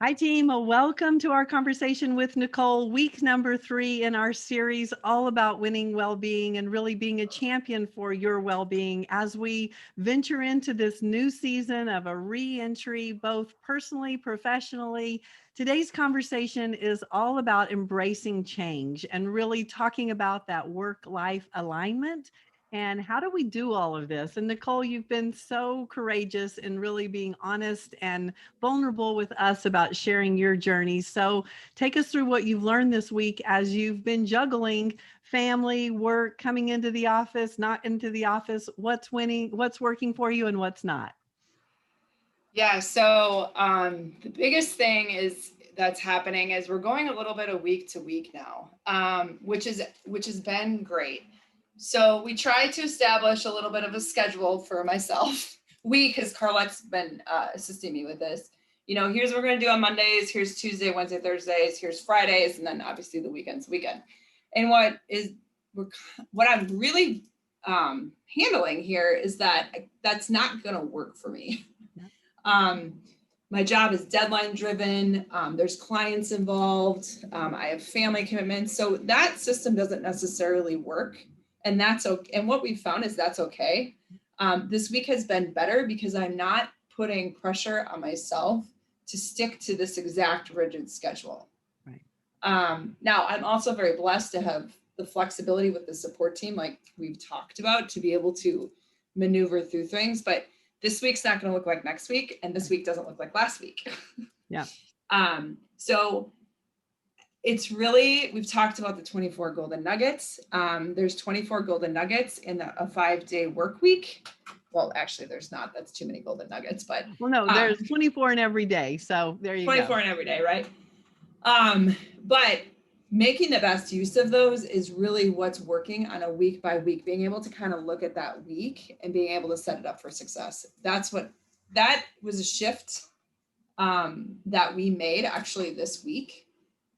Hi, team. Welcome to our conversation with Nicole, week number 3 in our series all about winning well-being and really being a champion for your well-being as we venture into this new season of a re-entry, both personally, professionally. Today's conversation is all about embracing change and really talking about that work-life alignment. And how do we do all of this? And Nicole, you've been so courageous in really being honest and vulnerable with us about sharing your journey. So take us through what you've learned this week as you've been juggling family, work, coming into the office, not into the office, what's winning, what's working for you and what's not. Yeah, so the biggest thing is that's happening is we're going a little bit of week to week now, which has been great. So we tried to establish a little bit of a schedule for myself. Because Carlette's been assisting me with this. Here's what we're going to do on Mondays. Here's Tuesday, Wednesday, Thursdays. Here's Fridays, and then obviously the weekend. And what I'm really handling here is that's not going to work for me. My job is deadline driven. There's clients involved. I have family commitments. So that system doesn't necessarily work. And that's okay. And what we found is that's okay. This week has been better because I'm not putting pressure on myself to stick to this exact rigid schedule. Right. Now, I'm also very blessed to have the flexibility with the support team, like we've talked about, to be able to maneuver through things. But this week's not going to look like next week, and this week doesn't look like last week. Yeah. So it's really, we've talked about the 24 golden nuggets. There's 24 golden nuggets in a 5-day work week. Well, actually, there's not. That's too many golden nuggets. But Well, no, there's 24 in every day. So there you 24 go. 24 in every day, right? But making the best use of those is really what's working on a week by week, being able to kind of look at that week and being able to set it up for success. That was a shift that we made actually this week.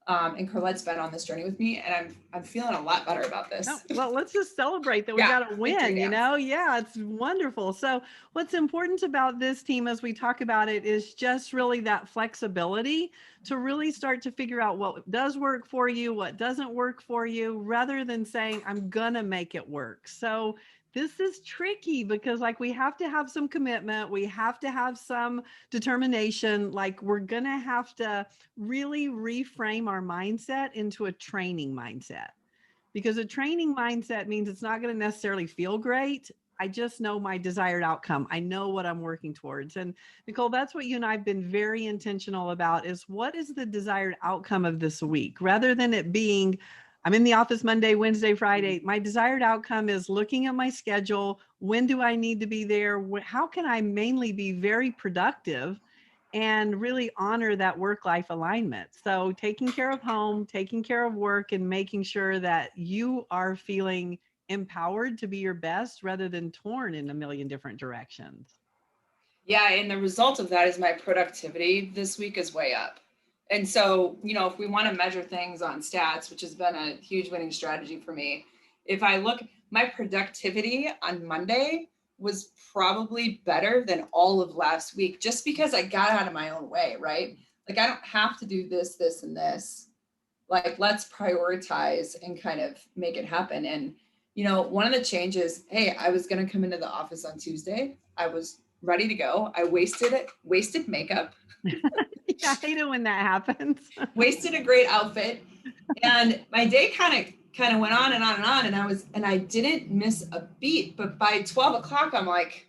And Carlette's been on this journey with me, and I'm feeling a lot better about this. Oh, well, let's just celebrate that we got a win, Yeah, it's wonderful. So what's important about this team as we talk about it is just really that flexibility to really start to figure out what does work for you, what doesn't work for you, rather than saying, I'm gonna make it work. So this is tricky because we have to have some commitment. We have to have some determination. We're going to have to really reframe our mindset into a training mindset, because a training mindset means it's not going to necessarily feel great. I just know my desired outcome. I know what I'm working towards. And Nicole, that's what you and I've been very intentional about, is what is the desired outcome of this week, rather than it being, I'm in the office Monday, Wednesday, Friday. My desired outcome is looking at my schedule. When do I need to be there? How can I mainly be very productive and really honor that work-life alignment? So taking care of home, taking care of work, and making sure that you are feeling empowered to be your best rather than torn in a million different directions. Yeah, and the result of that is my productivity this week is way up. And so, if we want to measure things on stats, which has been a huge winning strategy for me, if I look, my productivity on Monday was probably better than all of last week, just because I got out of my own way, right? I don't have to do this, this, and this. Let's prioritize and kind of make it happen. And, one of the changes, hey, I was going to come into the office on Tuesday. I was ready to go. I wasted makeup. Yeah, I hate it when that happens. Wasted a great outfit. And my day kind of went on and on and on. And I didn't miss a beat. But by 12 o'clock, I'm like,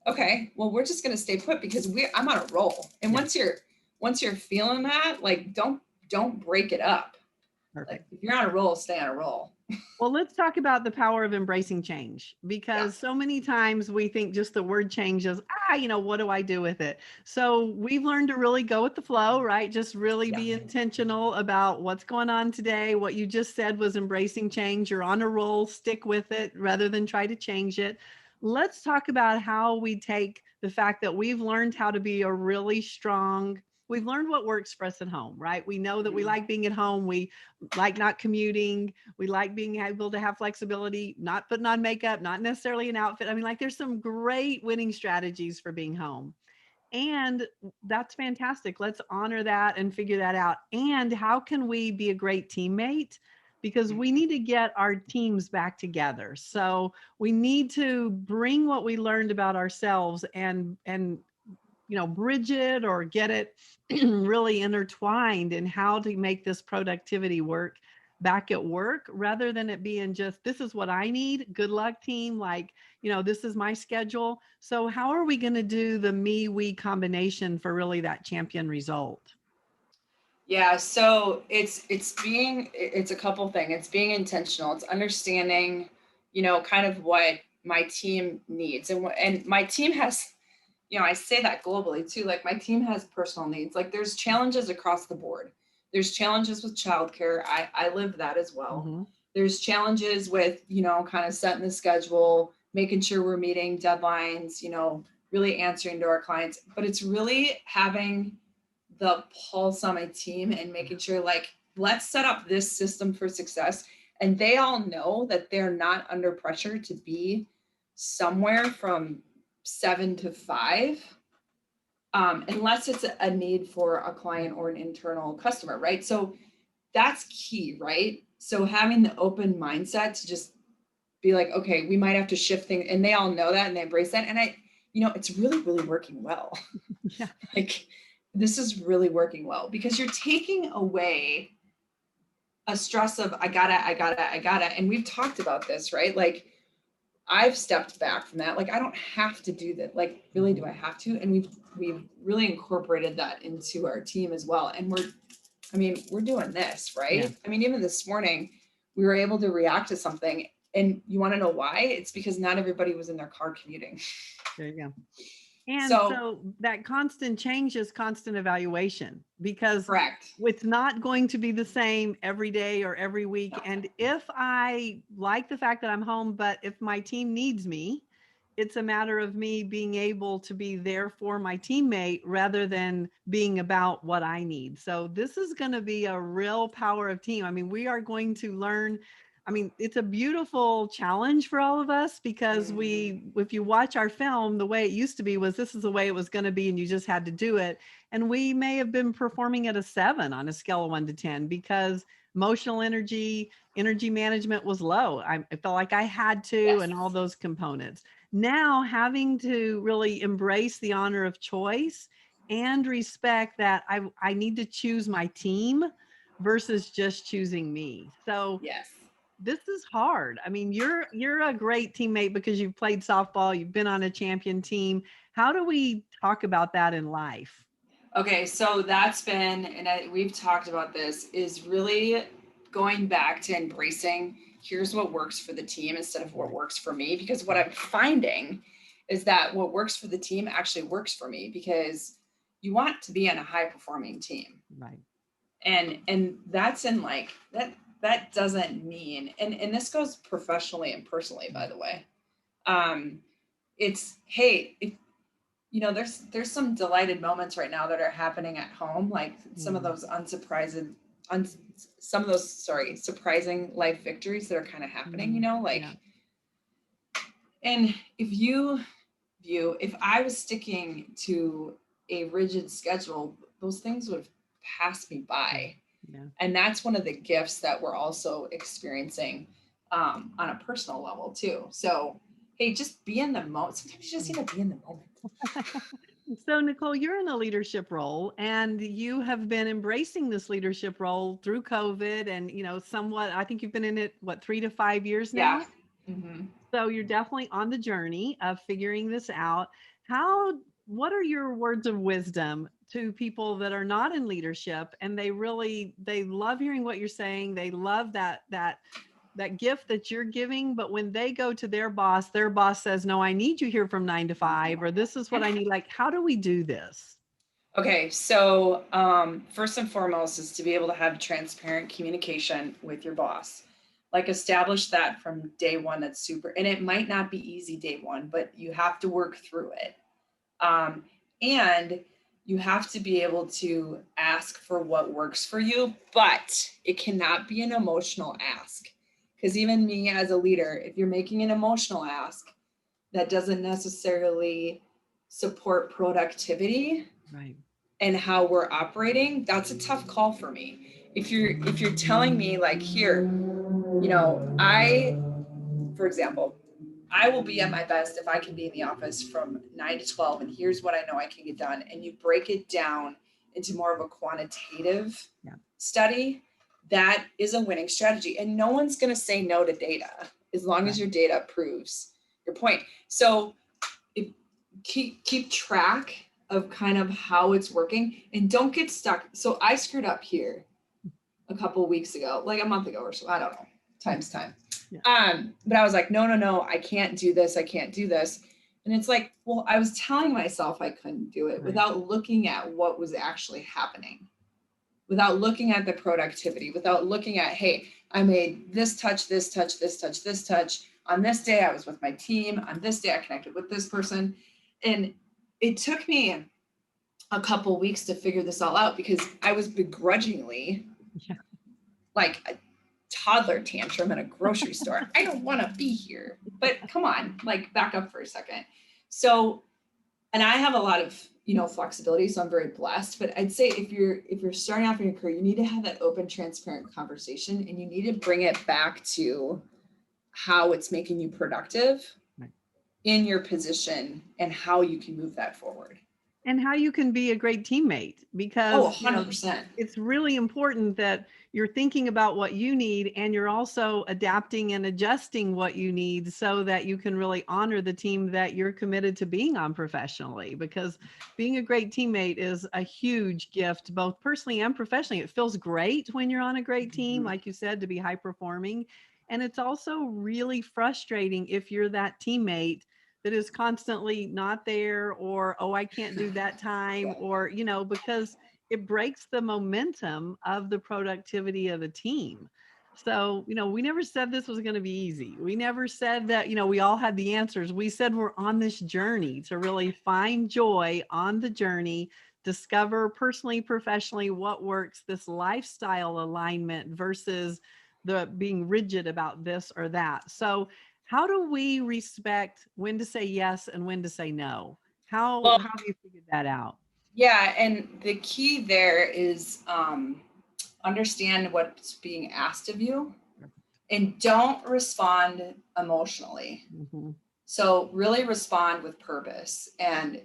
okay, well, we're just going to stay put because I'm on a roll. And once you're feeling that, don't break it up. Perfect. If you're on a roll, stay on a roll. Well, let's talk about the power of embracing change, because so many times we think just the word change is, what do I do with it? So we've learned to really go with the flow, right? Just really be intentional about what's going on today. What you just said was embracing change. You're on a roll, stick with it rather than try to change it. Let's talk about how we take the fact that we've learned how to be a really strong, we've learned what works for us at home, right? We know that we like being at home. We like not commuting. We like being able to have flexibility, not putting on makeup, not necessarily an outfit. There's some great winning strategies for being home. And that's fantastic. Let's honor that and figure that out. And how can we be a great teammate? Because we need to get our teams back together. So we need to bring what we learned about ourselves and bridge it or get it really intertwined in how to make this productivity work back at work, rather than it being just, this is what I need. Good luck, team. Like, this is my schedule. So how are we going to do the we combination for really that champion result? Yeah, so it's a couple things. It's being intentional. It's understanding, kind of what my team needs, and my team has, I say that globally too. Like my team has personal needs. Like there's challenges across the board. There's challenges with childcare. I live that as well. Mm-hmm. There's challenges with, kind of setting the schedule, making sure we're meeting deadlines, really answering to our clients. But it's really having the pulse on my team and making sure, like, let's set up this system for success. And they all know that they're not under pressure to be somewhere from 7 to 5, unless it's a need for a client or an internal customer, right? So that's key, right? So having the open mindset to just be like, okay, we might have to shift things, and they all know that and they embrace that. And it's really, really working well. Yeah. Like this is really working well because you're taking away a stress of I gotta. And we've talked about this, right? Like I've stepped back from that. Like I don't have to do that. Like really, do I have to? And we've really incorporated that into our team as well. And we're doing this, right? Yeah. I mean, even this morning, we were able to react to something. And you want to know why? It's because not everybody was in their car commuting. There you go. And So so that constant change is constant evaluation, because correct. it's not going to be the same every day or every week. No. And if I like the fact that I'm home, but if my team needs me, it's a matter of me being able to be there for my teammate rather than being about what I need. So this is going to be a real power of team. I mean, we are going to learn. I mean, it's a beautiful challenge for all of us, because if you watch our film, the way it used to be was this is the way it was going to be and you just had to do it. And we may have been performing at a 7 on a scale of 1 to 10 because emotional energy management was low. I felt like I had to, Yes. and all those components. Now having to really embrace the honor of choice and respect that I need to choose my team versus just choosing me. So Yes. this is hard. I mean, you're a great teammate because you've played softball, you've been on a champion team. How do we talk about that in life? Okay, so that's been, and we've talked about this, is really going back to embracing here's what works for the team instead of what works for me. Because what I'm finding is that what works for the team actually works for me, because you want to be on a high performing team. Right. And that's in like that doesn't mean, and this goes professionally and personally, by the way. It's, hey, if there's some delighted moments right now that are happening at home, like some of those surprising life victories that are kind of happening, like, Yeah. and if I was sticking to a rigid schedule, those things would have passed me by. Yeah. And that's one of the gifts that we're also experiencing on a personal level too. So, hey, just be in the moment. Sometimes you just need to be in the moment. So Nicole, you're in a leadership role and you have been embracing this leadership role through COVID and, somewhat, I think you've been in it, 3 to 5 years now? Yeah. Mm-hmm. So you're definitely on the journey of figuring this out. What are your words of wisdom to people that are not in leadership and they love hearing what you're saying. They love that gift that you're giving, but when they go to their boss says, no, I need you here from 9 to 5, or this is what I need. Like, how do we do this? Okay, so first and foremost is to be able to have transparent communication with your boss. Like establish that from day one. That's super, and it might not be easy day one, but you have to work through it. And you have to be able to ask for what works for you, but it cannot be an emotional ask. Because even me as a leader, if you're making an emotional ask, that doesn't necessarily support productivity Right. and how we're operating, that's a tough call for me. If you're telling me like, here, for example, I will be at my best if I can be in the office from 9 to 12, and here's what I know I can get done. And you break it down into more of a quantitative study, that is a winning strategy. And no one's going to say no to data as long as your data proves your point. So keep track of kind of how it's working and don't get stuck. So I screwed up here a couple of weeks ago, like a month ago or so, I don't know, time's time. Yeah. But I was like, no, I can't do this. And it's like, well, I was telling myself I couldn't do it without looking at what was actually happening, without looking at the productivity, without looking at, hey, I made this touch. On this day, I was with my team. On this day, I connected with this person. And it took me a couple of weeks to figure this all out because I was begrudgingly like a toddler tantrum in a grocery store. I don't want to be here, but come on, like back up for a second. So, and I have a lot of, flexibility, so I'm very blessed, but I'd say if you're starting off in your career, you need to have that open, transparent conversation, and you need to bring it back to how it's making you productive in your position and how you can move that forward. And how you can be a great teammate, because 100%. It's really important that you're thinking about what you need and you're also adapting and adjusting what you need so that you can really honor the team that you're committed to being on professionally, because being a great teammate is a huge gift, both personally and professionally. It feels great when you're on a great team, like you said, to be high performing. And it's also really frustrating if you're that teammate that is constantly not there, or, oh, I can't do that time, or, because it breaks the momentum of the productivity of the team. So, we never said this was going to be easy. We never said that, we all had the answers. We said we're on this journey to really find joy on the journey, discover personally, professionally, what works, this lifestyle alignment versus the being rigid about this or that. So how do we respect when to say yes and when to say no? How have you figured that out? Yeah, and the key there is understand what's being asked of you and don't respond emotionally. Mm-hmm. So really respond with purpose. And,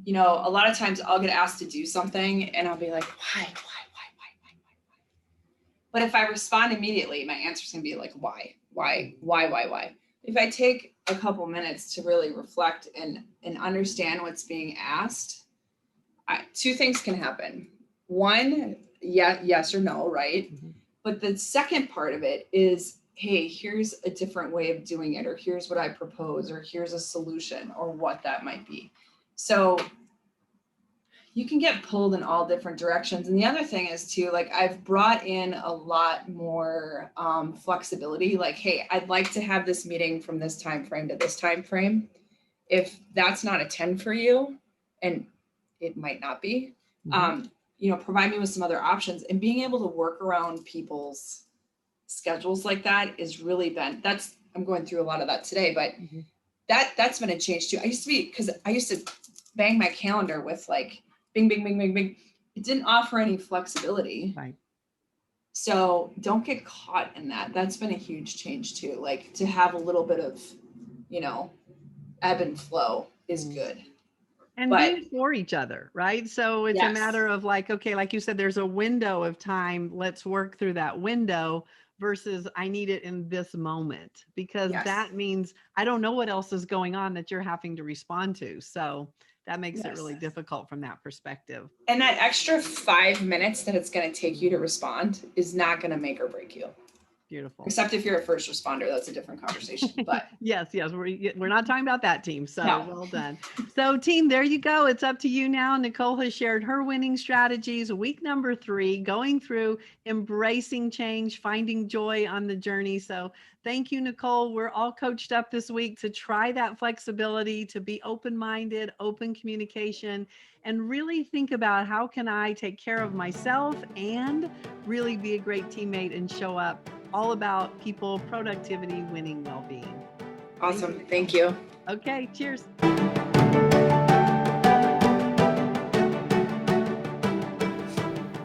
a lot of times I'll get asked to do something and I'll be like, why? But if I respond immediately, my answer's gonna be like, why? If I take a couple minutes to really reflect and understand what's being asked, two things can happen. One, yes or no, right? Mm-hmm. But the second part of it is, hey, here's a different way of doing it, or here's what I propose, or here's a solution, or what that might be. So you can get pulled in all different directions. And the other thing is too, like I've brought in a lot more flexibility. Like, hey, I'd like to have this meeting from this time frame to this time frame. If that's not a 10 for you, and it might not be, provide me with some other options. And being able to work around people's schedules like that is really I'm going through a lot of that today, but that's been a change too. I used to bang my calendar with like, bing, bing, bing, bing, bing. It didn't offer any flexibility. Right. So don't get caught in that. That's been a huge change too. Like to have a little bit of, ebb and flow is good. And being for each other, right? So it's a matter of like, okay, like you said, there's a window of time. Let's work through that window versus I need it in this moment, because that means I don't know what else is going on that you're having to respond to. So that makes it really difficult from that perspective. And that extra 5 minutes that it's going to take you to respond is not going to make or break you. Beautiful. Except if you're a first responder, that's a different conversation. But yes, we're not talking about that, team. So Well done. So team, there you go. It's up to you now. Nicole has shared her winning strategies. Week number 3, going through embracing change, finding joy on the journey. So thank you, Nicole. We're all coached up this week to try that flexibility, to be open-minded, open communication, and really think about how can I take care of myself and really be a great teammate and show up all about people, productivity, winning, well-being. Awesome. Thank you. Okay, cheers.